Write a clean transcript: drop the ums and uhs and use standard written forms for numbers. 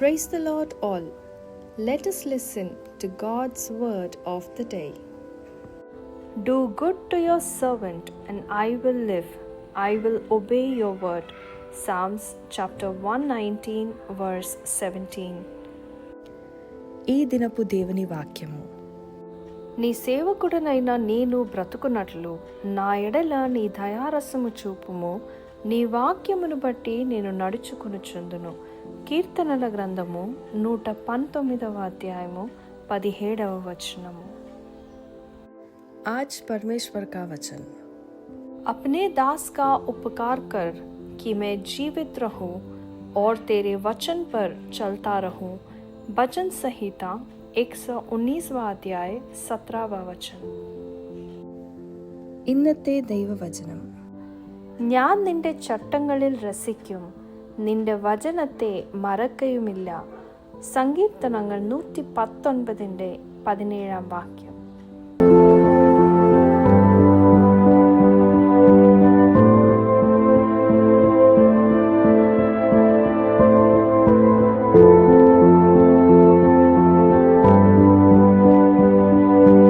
Praise the Lord, all. Let us listen to God's word of the day. Do good to your servant, and I will live. I will obey your word. Psalms chapter 119, verse 17. ఈ దినపు దేవుని వాక్యము. నీ సేవకుడనైన నేను బ్రతుకున్నట్లు నా ఎడల నీ దయారసము చూపుము. నీ వాక్యమును బట్టి నేను నడుచుకొనుచుందును. కీర్తనల గ్రంథము 119వ అధ్యాయము 17వ వచనము. आज परमेश्वर का वचन. अपने दास का उपकार कर कि मैं जीवित रहूं और तेरे वचन पर चलता रहूं. भजन संहिता 119वा अध्याय 17వ വചനം. ഇന്നത്തെ ദൈവവചനം. ഞാൻ നിന്റെ ചട്ടങ്ങളിൽ രസിക്കും, നിന്റെ വചനത്തെ മറക്കയുമില്ല. സങ്കീർത്തനങ്ങൾ 119ന്റെ 17ാം വാക്യം.